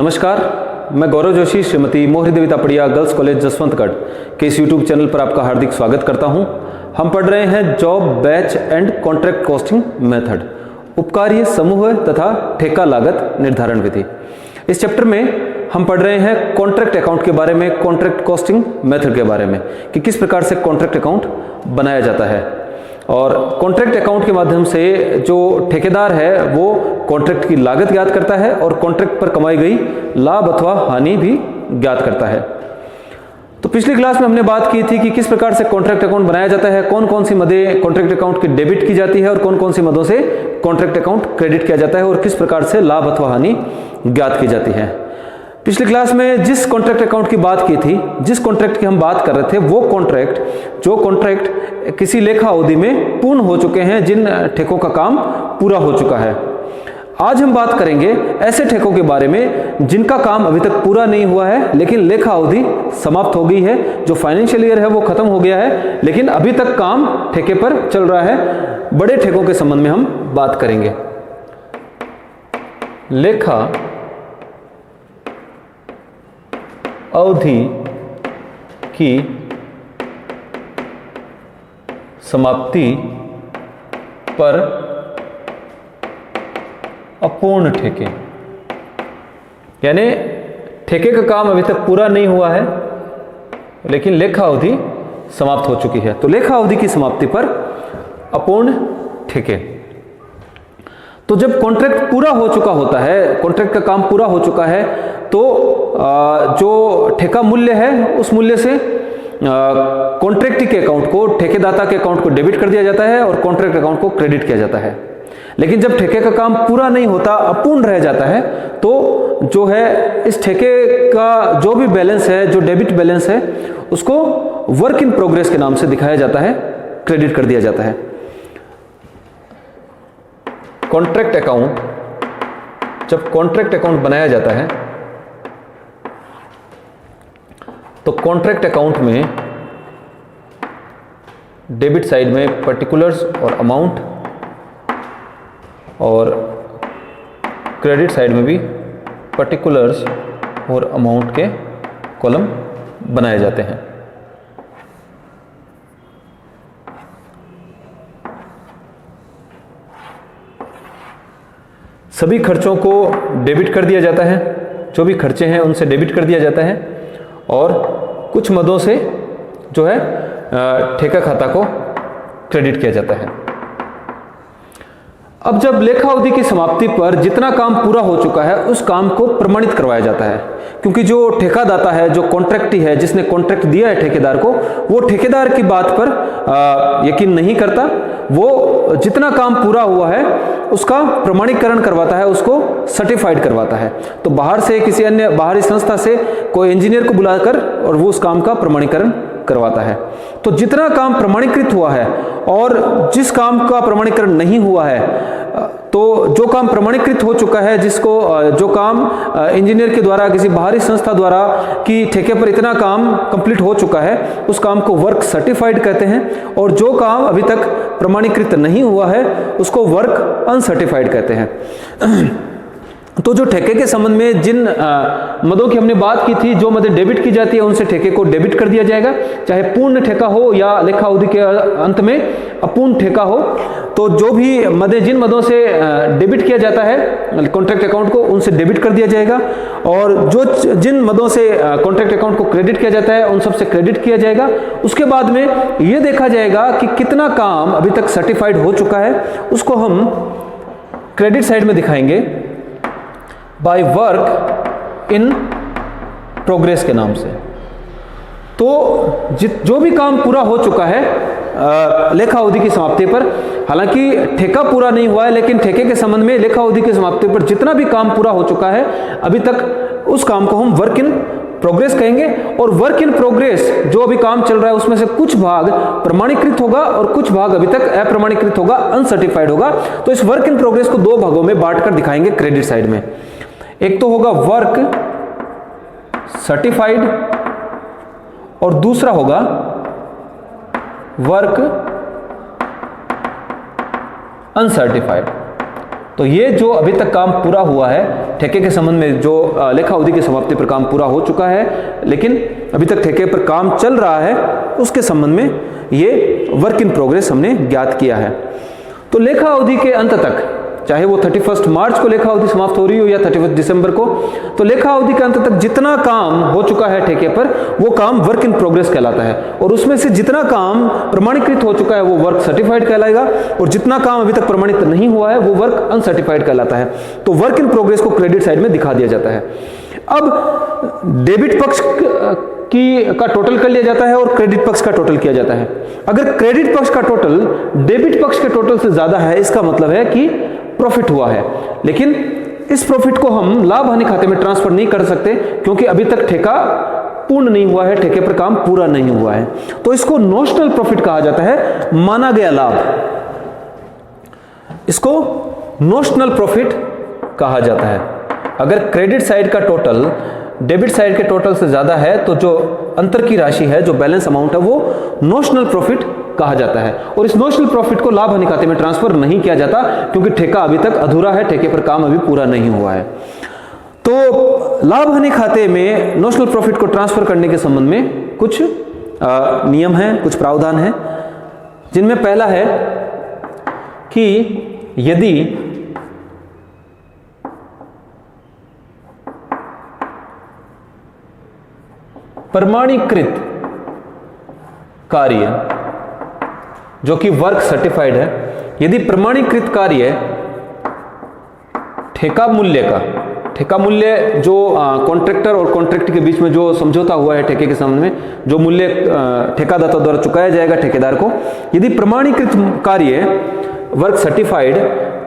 नमस्कार, मैं गौरव जोशी श्रीमती मोहरी देवी तापड़िया गर्ल्स कॉलेज जसवंतगढ़ के इस यूट्यूब चैनल पर आपका हार्दिक स्वागत करता हूं। हम पढ़ रहे हैं job batch and contract costing method, उपकार्य समूह तथा ठेका लागत निर्धारण विधि। इस चैप्टर में हम पढ़ रहे हैं कॉन्ट्रैक्ट अकाउंट के बारे में, कॉन्ट्रैक्ट कॉस्टिंग मेथड के बारे में कि किस प्रकार से कॉन्ट्रैक्ट अकाउंट बनाया जाता है। और कॉन्ट्रैक्ट अकाउंट के माध्यम से जो ठेकेदार है वो कॉन्ट्रैक्ट की लागत ज्ञात करता है और कॉन्ट्रैक्ट पर कमाई गई लाभ अथवा हानि भी ज्ञात करता है। तो पिछली क्लास में हमने बात की थी कि किस प्रकार से कॉन्ट्रैक्ट अकाउंट बनाया जाता है, कौन कौन सी मदें कॉन्ट्रैक्ट अकाउंट की डेबिट की जाती है और कौन कौन सी मदों से कॉन्ट्रैक्ट अकाउंट क्रेडिट किया जाता है और किस प्रकार से लाभ अथवा हानि ज्ञात की जाती है। पिछली क्लास में जिस कॉन्ट्रैक्ट अकाउंट की बात की थी, जिस कॉन्ट्रैक्ट की हम बात कर रहे थे, वो जो कॉन्ट्रैक्ट किसी लेखा अवधि में पूर्ण हो चुके हैं, जिन ठेकों का काम पूरा हो चुका है। आज हम बात करेंगे ऐसे ठेकों के बारे में जिनका काम अभी तक पूरा नहीं हुआ है लेकिन लेखा अवधि समाप्त हो गई है, जो फाइनेंशियल ईयर है वो खत्म हो गया है लेकिन अभी तक काम ठेके पर चल रहा है। बड़े ठेकों के संबंध में हम बात करेंगे। लेखा अवधि की समाप्ति पर अपूर्ण ठेके, यानी ठेके का काम अभी तक पूरा नहीं हुआ है लेकिन लेखा अवधि समाप्त हो चुकी है। तो लेखा अवधि की समाप्ति पर अपूर्ण ठेके। तो जब कॉन्ट्रैक्ट पूरा हो चुका होता है, कॉन्ट्रैक्ट का काम पूरा हो चुका है, तो जो ठेका मूल्य है उस मूल्य से कॉन्ट्रैक्ट के अकाउंट को, ठेकेदाता के अकाउंट को डेबिट कर दिया जाता है और कॉन्ट्रैक्ट अकाउंट को क्रेडिट किया जाता है। लेकिन जब ठेके का काम पूरा नहीं होता, अपूर्ण रह जाता है, तो जो है इस ठेके का जो भी बैलेंस है, जो डेबिट बैलेंस है, उसको वर्क इन प्रोग्रेस के नाम से दिखाया जाता है, क्रेडिट कर दिया जाता है। कॉन्ट्रैक्ट अकाउंट, जब कॉन्ट्रैक्ट अकाउंट बनाया जाता है तो कॉन्ट्रैक्ट अकाउंट में डेबिट साइड में पर्टिकुलर्स और अमाउंट और क्रेडिट साइड में भी पर्टिकुलर्स और अमाउंट के कॉलम बनाए जाते हैं। सभी खर्चों को डेबिट कर दिया जाता है, जो भी खर्चे हैं उनसे डेबिट कर दिया जाता है और कुछ मदों से जो है ठेका खाता को क्रेडिट किया जाता है। अब जब लेखा अवधि की समाप्ति पर जितना काम पूरा हो चुका है उस काम को प्रमाणित करवाया जाता है, क्योंकि जो ठेकादाता है, जो कॉन्ट्रैक्टी है, जिसने कॉन्ट्रैक्ट दिया है ठेकेदार को, वो ठेकेदार की बात पर यकीन नहीं करता। वो जितना काम पूरा हुआ है उसका प्रमाणीकरण करवाता है, उसको सर्टिफाइड करवाता है। तो बाहर से किसी अन्य बाहरी संस्था से कोई इंजीनियर को बुलाकर और वो उस काम का प्रमाणीकरण करवाता है। तो जितना काम प्रमाणीकृत हुआ है और जिस काम का प्रमाणीकरण नहीं हुआ है, तो जो काम प्रमाणीकृत हो चुका है, जो काम इंजीनियर के द्वारा, किसी बाहरी संस्था द्वारा कि ठेके पर इतना काम कंप्लीट हो चुका है, उस काम को वर्क सर्टिफाइड कहते हैं। और जो काम अभी तक प्रमाणीकृत नहीं हुआ है उसको वर्क अनसर्टिफाइड कहते हैं। तो जो ठेके के संबंध में जिन मदों की हमने बात की थी, जो मदें डेबिट की जाती है उनसे ठेके को डेबिट कर दिया जाएगा, चाहे पूर्ण ठेका हो या लेखा अवधि के अंत में अपूर्ण ठेका हो। तो जो भी मदें, जिन मदों से डेबिट किया जाता है कॉन्ट्रैक्ट अकाउंट को, उनसे डेबिट कर दिया जाएगा और जिन मदों से कॉन्ट्रैक्ट अकाउंट को क्रेडिट किया जाता है उन सबसे क्रेडिट किया जाएगा। उसके बाद में ये देखा जाएगा कि कितना काम अभी तक सर्टिफाइड हो चुका है, उसको हम क्रेडिट साइड में दिखाएंगे बाय वर्क इन प्रोग्रेस के नाम से। तो जो भी काम पूरा हो चुका है लेखा अवधि की समाप्ति पर, हालांकि ठेका पूरा नहीं हुआ है लेकिन ठेके के संबंध में लेखा अवधि की समाप्ति पर जितना भी काम पूरा हो चुका है अभी तक, उस काम को हम वर्क इन प्रोग्रेस कहेंगे। और वर्क इन प्रोग्रेस जो अभी काम चल रहा है उसमें से कुछ भाग प्रमाणीकृत होगा और कुछ भाग अभी तक अप्रमाणीकृत होगा, अनसर्टिफाइड होगा। तो इस वर्क इन प्रोग्रेस को दो भागों में बांटकर दिखाएंगे क्रेडिट साइड में। एक तो होगा वर्क सर्टिफाइड और दूसरा होगा वर्क अनसर्टिफाइड। तो ये जो अभी तक काम पूरा हुआ है ठेके के संबंध में, जो लेखा अवधि की समाप्ति पर काम पूरा हो चुका है लेकिन अभी तक ठेके पर काम चल रहा है, उसके संबंध में ये वर्क इन प्रोग्रेस हमने ज्ञात किया है। तो लेखा अवधि के अंत तक, चाहे वो 31 मार्च को लेखा अवधि समाप्त हो रही हो या 31 दिसंबर को, तो लेखा अवधि के अंत तक जितना काम हो चुका है ठेके पर वो काम वर्क इन प्रोग्रेस कहलाता है, और उसमें से जितना काम प्रमाणीकृत हो चुका है वो वर्क सर्टिफाइड कहलाएगा, और जितना काम अभी तक प्रमाणित नहीं हुआ है वो वर्क अनसर्टिफाइड कहलाता है। तो वर्क इन प्रोग्रेस को क्रेडिट साइड में दिखा दिया जाता है। अब डेबिट पक्ष का टोटल कर लिया जाता है और क्रेडिट पक्ष का टोटल किया जाता है। अगर क्रेडिट पक्ष का टोटल डेबिट पक्ष के टोटल से ज्यादा है, इसका मतलब है कि प्रॉफिट हुआ है, लेकिन इस प्रॉफिट को हम लाभ हानि खाते में ट्रांसफर नहीं कर सकते क्योंकि अभी तक ठेका पूर्ण नहीं हुआ है, ठेके पर काम पूरा नहीं हुआ है। तो इसको नोशनल प्रॉफिट कहा जाता है, माना गया लाभ, इसको नोशनल प्रॉफिट कहा जाता है। अगर क्रेडिट साइड का टोटल डेबिट साइड के टोटल से ज्यादा है तो जो अंतर की राशि है, जो बैलेंस अमाउंट है, वो नोशनल प्रॉफिट कहा जाता है। और इस नोशनल प्रॉफिट को लाभ हानि खाते में ट्रांसफर नहीं किया जाता क्योंकि ठेका अभी तक अधूरा है, ठेके पर काम अभी पूरा नहीं हुआ है। तो लाभ हानि खाते में नोशनल प्रॉफिट को ट्रांसफर करने के संबंध में कुछ नियम हैं, कुछ प्रावधान हैं, जिनमें पहला है कि यदि प्रमाणीकृत कार्य जो कि वर्क सर्टिफाइड है, यदि प्रमाणीकृत कार्य ठेका मूल्य जो कॉन्ट्रैक्टर और कॉन्ट्रैक्ट के बीच में जो समझौता हुआ है ठेके के संबंध में, जो मूल्य ठेकादाता द्वारा चुकाया जाएगा ठेकेदार को, यदि प्रमाणीकृत कार्य वर्क सर्टिफाइड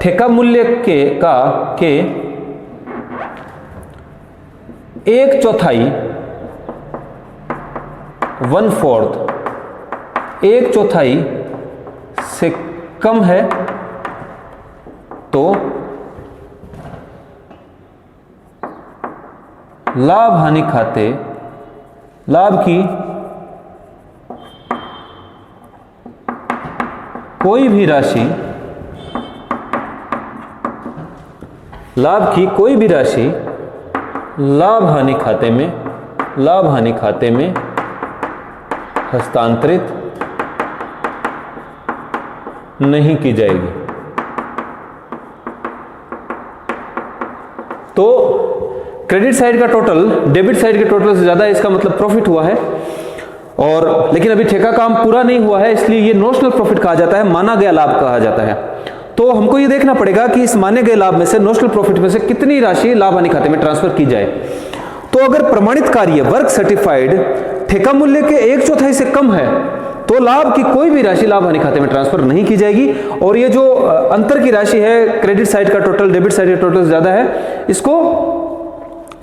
ठेका मूल्य के 1/4 1/4 1/4 से कम है तो लाभ हानि खाते लाभ की कोई भी राशि लाभ हानि खाते में हस्तांतरित नहीं की जाएगी। तो क्रेडिट साइड का टोटल डेबिट साइड के टोटल से ज्यादा है, इसका मतलब प्रॉफिट हुआ है, और लेकिन अभी ठेका काम पूरा नहीं हुआ है, इसलिए ये नोशनल प्रॉफिट कहा जाता है, माना गया लाभ कहा जाता है। तो हमको ये देखना पड़ेगा कि इस माने गए लाभ में से, नोशनल प्रॉफिट में से कितनी राशि लाभ हानि खाते में ट्रांसफर की जाए। तो अगर प्रमाणित कार्य वर्क सर्टिफाइड ठेका मूल्य के 1/4 से कम है तो लाभ की कोई भी राशि लाभ हानि खाते में ट्रांसफर नहीं की जाएगी, और ये जो अंतर की राशि है, क्रेडिट साइड का टोटल डेबिट साइड का टोटल ज्यादा है, इसको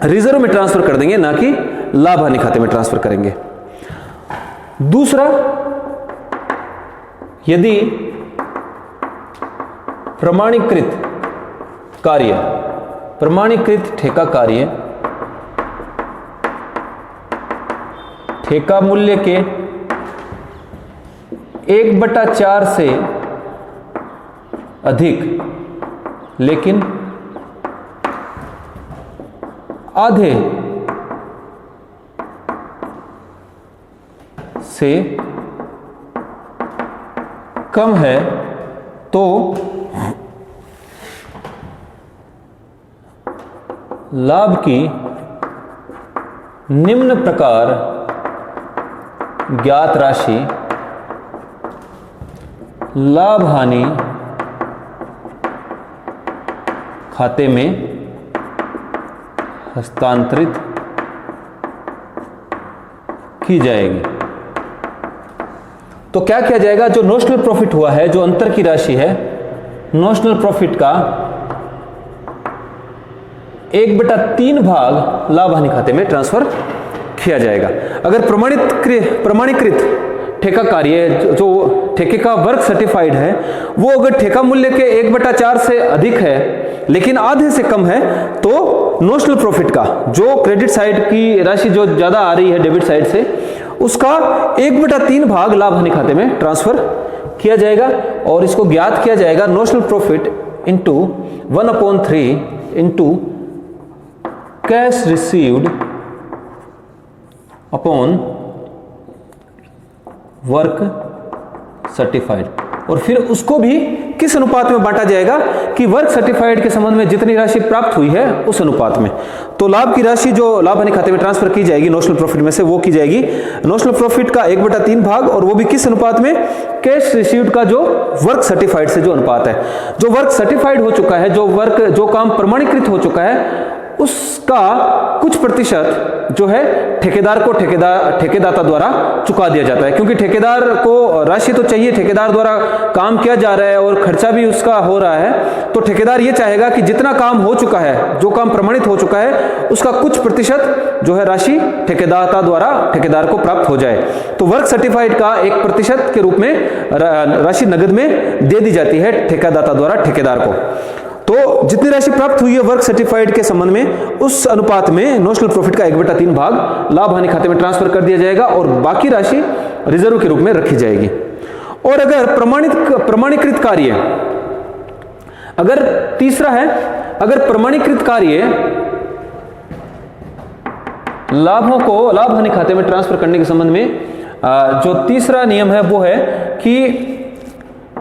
रिजर्व में ट्रांसफर कर देंगे, ना कि लाभ हानि खाते में ट्रांसफर करेंगे। दूसरा, यदि प्रमाणीकृत ठेका कार्य ठेका मूल्य के 1/4 से अधिक लेकिन आधे से कम है तो लाभ की निम्न प्रकार ज्ञात राशि लाभ हानि खाते में हस्तांतरित की जाएगी। तो क्या किया जाएगा, जो नोशनल प्रॉफिट हुआ है, जो अंतर की राशि है, नोशनल प्रॉफिट का 1/3 भाग लाभ हानि खाते में ट्रांसफर किया जाएगा। अगर प्रमाणीकृत ठेका कार्य जो ठेके का वर्क सर्टिफाइड है, वो अगर ठेका मूल्य के 1/4 से अधिक है लेकिन आधे से कम है, तो नोशनल प्रॉफिट का जो क्रेडिट साइड की राशि जो ज्यादा आ रही है डेबिट साइड से, उसका 1/3 भाग लाभ हानि खाते में ट्रांसफर किया जाएगा, और इसको ज्ञात किया जाएगा notional profit into 1/3 into cash received upon work certified, और फिर उसको भी किस अनुपात में बांटा जाएगा कि वर्क सर्टिफाइड के संबंध में जितनी राशि प्राप्त हुई है उस अनुपात में। तो लाभ की राशि जो लाभ हानि खाते में ट्रांसफर की जाएगी नोशनल प्रॉफिट में से, वो की जाएगी नोशनल प्रॉफिट का 1/3 भाग, और वो भी किस अनुपात में, कैश रिसीव्ड का जो वर्क सर्टिफाइड से जो अनुपात है। जो वर्क सर्टिफाइड हो चुका है, जो काम प्रमाणीकृत हो चुका है, उसका कुछ प्रतिशत जो है ठेकेदार को ठेकेदाता द्वारा चुका दिया जाता है, क्योंकि ठेकेदार को राशि तो चाहिए, ठेकेदार द्वारा काम किया जा रहा है और खर्चा भी उसका हो रहा है, तो ठेकेदार ये चाहेगा कि जितना काम हो चुका है, जो काम प्रमाणित हो चुका है, उसका कुछ प्रतिशत जो है राशि ठेकेदाता द्वारा ठेकेदार को प्राप्त हो जाए। तो वर्क सर्टिफाइड का 1% के रूप में राशि नगद में दे दी जाती है ठेकेदाता द्वारा ठेकेदार को। तो जितनी राशि प्राप्त हुई है वर्क सर्टिफाइड के संबंध में, उस अनुपात में नोशनल प्रॉफिट का 1/3 भाग लाभ हानि खाते में ट्रांसफर कर दिया जाएगा और बाकी राशि रिजर्व के रूप में रखी जाएगी। और अगर प्रमाणीकृत कार्य, अगर तीसरा है, अगर प्रमाणीकृत कार्य लाभों को लाभ हानि खाते में ट्रांसफर करने के संबंध में जो तीसरा नियम है वो है कि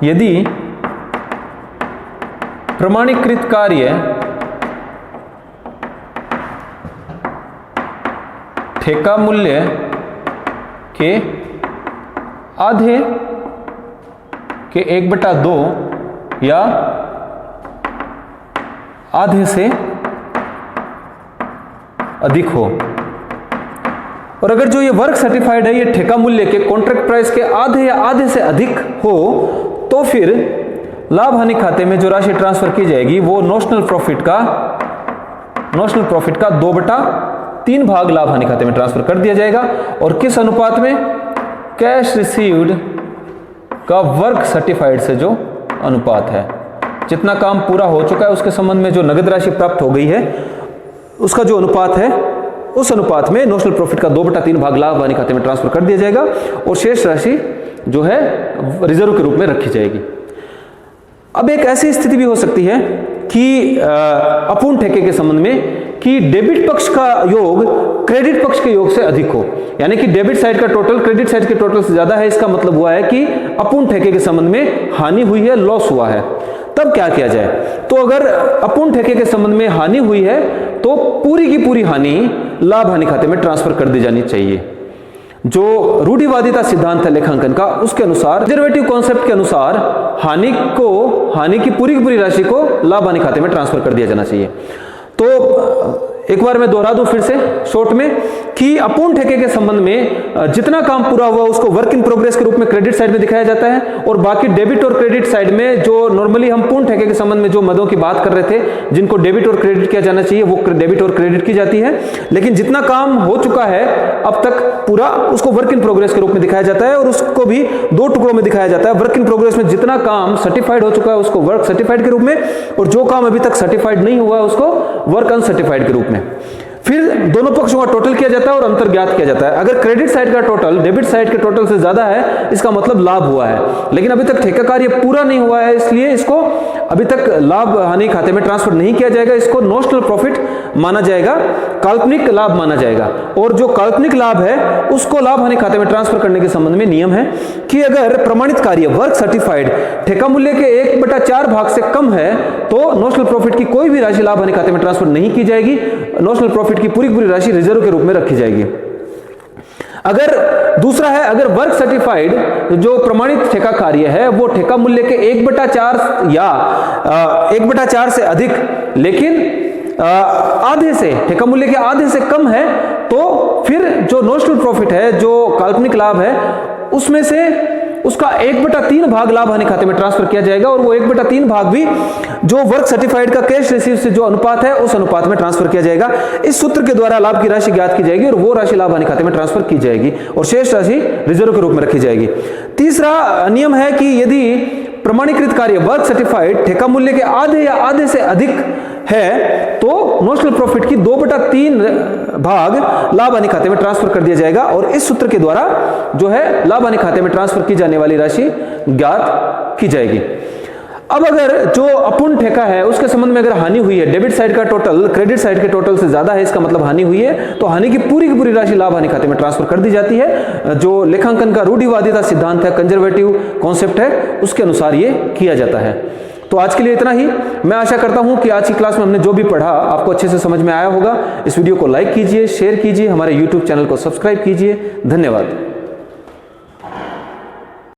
यदि प्रमाणीकृत कार्य ठेका मूल्य के आधे के 1/2 या आधे से अधिक हो, और अगर जो ये वर्क सर्टिफाइड है ये ठेका मूल्य के कॉन्ट्रैक्ट प्राइस के आधे या आधे से अधिक हो, तो फिर लाभ हानि खाते में जो राशि ट्रांसफर की जाएगी वो नोशनल प्रॉफिट का 2/3 भाग लाभ हानि खाते में ट्रांसफर कर दिया जाएगा। और किस अनुपात में, कैश रिसीव्ड का वर्क सर्टिफाइड से जो अनुपात है, जितना काम पूरा हो चुका है उसके संबंध में जो नगद राशि प्राप्त हो गई है उसका जो अनुपात है, उस अनुपात में नोशनल प्रॉफिट का 2/3 भाग लाभ हानि खाते में ट्रांसफर कर दिया जाएगा और शेष राशि जो है रिजर्व के रूप में रखी जाएगी। अब एक ऐसी स्थिति भी हो सकती है कि अपूर्ण ठेके के संबंध में कि डेबिट पक्ष का योग क्रेडिट पक्ष के योग से अधिक हो, यानी कि डेबिट साइड का टोटल क्रेडिट साइड के टोटल से ज्यादा है। इसका मतलब हुआ है कि अपूर्ण ठेके के संबंध में हानि हुई है, लॉस हुआ है। तब क्या किया जाए? तो अगर अपूर्ण ठेके के संबंध में हानि हुई है तो पूरी की पूरी हानि लाभ हानि खाते में ट्रांसफर कर दी जानी चाहिए। जो रूढ़िवादिता सिद्धांत है लेखांकन का, उसके अनुसार, कंजर्वेटिव कॉन्सेप्ट के अनुसार हानि की पूरी राशि को लाभ हानि खाते में ट्रांसफर कर दिया जाना चाहिए। तो एक बार मैं दोहरा दूं फिर से शॉर्ट में कि अपूर्ण ठेके के संबंध में जितना काम पूरा हुआ उसको वर्क इन प्रोग्रेस के रूप में क्रेडिट साइड में दिखाया जाता है, और बाकी डेबिट और क्रेडिट साइड में जो नॉर्मली हम पूर्ण ठेके के संबंध में जो मदों की बात कर रहे थे, जिनको डेबिट और क्रेडिट किया जाना चाहिए, वो डेबिट और क्रेडिट की जाती है। लेकिन जितना काम हो चुका है अब तक पूरा, उसको वर्क इन प्रोग्रेस के रूप में दिखाया जाता है और उसको भी 2 टुकड़ों में दिखाया जाता है। वर्क इन प्रोग्रेस में जितना काम सर्टिफाइड हो चुका है उसको वर्क सर्टिफाइड के रूप में, और जो काम अभी तक सर्टिफाइड नहीं हुआ है उसको वर्क अनसर्टिफाइड के रूप में। फिर दोनों पक्षों का टोटल किया जाता है और अंतर ज्ञात किया जाता है। अगर क्रेडिट साइड का टोटल डेबिट साइड के टोटल से ज्यादा है, इसका मतलब लाभ हुआ है, लेकिन अभी तक ठेका कार्य पूरा नहीं हुआ है, इसलिए इसको अभी तक लाभ हानि खाते में ट्रांसफर नहीं किया जाएगा। इसको नोशनल प्रॉफिट माना जाएगा, काल्पनिक लाभ माना जाएगा। और जो काल्पनिक लाभ है उसको लाभ हानि खाते में ट्रांसफर करने के संबंध में नियम है कि अगर प्रमाणित कार्य वर्क सर्टिफाइड ठेका मूल्य के 1/4 भाग से कम है तो नोशनल प्रॉफिट की कोई भी राशि लाभ हानि खाते में ट्रांसफर नहीं की जाएगी। नोशनल प्रॉफिट की पूरी राशि रिजर्व के रूप में रखी जाएगी। अगर दूसरा है, अगर वर्क सर्टिफाइड जो प्रमाणित ठेका कार्य है वो ठेका मूल्य के 1/4 या 1/4 से अधिक, लेकिन आधे से, ठेका मूल्य के आधे से कम है, तो फिर जो नोशनल प्रॉफिट है, जो काल्पनिक लाभ है, उसमें से उसका 1/3 भाग लाभ हानि खाते में ट्रांसफर किया जाएगा, और वो 1/3 भाग भी जो वर्क सर्टिफाइड का कैश रिसीव से जो अनुपात है उस अनुपात में ट्रांसफर किया जाएगा। इस सूत्र के द्वारा लाभ की राशि ज्ञात की जाएगी और वो राशि लाभ हानि खाते में ट्रांसफर की जाएगी और शेष राशि रिजर्व के रूप में रखी जाएगी। तीसरा नियम है कि यदि प्रमाणीकृत कार्य वर्क सर्टिफाइड ठेका मूल्य के आधे या आधे से अधिक है तो नोशनल प्रॉफिट की 2/3 भाग लाभ हानि खाते में ट्रांसफर कर दिया जाएगा, और इस सूत्र के द्वारा जो है लाभ हानि खाते में ट्रांसफर की जाने वाली राशि ज्ञात की जाएगी। अब अगर जो अपूर्ण ठेका है उसके संबंध में अगर हानि हुई है, डेबिट साइड का टोटल क्रेडिट साइड के टोटल से ज्यादा है, इसका मतलब हानि हुई है, तो हानि की पूरी राशि लाभ हानि खाते में ट्रांसफर कर दी जाती है। जो लेखांकन का रूढ़िवादिता सिद्धांत है, कंजर्वेटिव कॉन्सेप्ट है, उसके अनुसार ये किया जाता है। तो आज के लिए इतना ही। मैं आशा करता हूं कि आज की क्लास में हमने जो भी पढ़ा आपको अच्छे से समझ में आया होगा। इस वीडियो को लाइक कीजिए, शेयर कीजिए, हमारे YouTube चैनल को सब्सक्राइब कीजिए। धन्यवाद।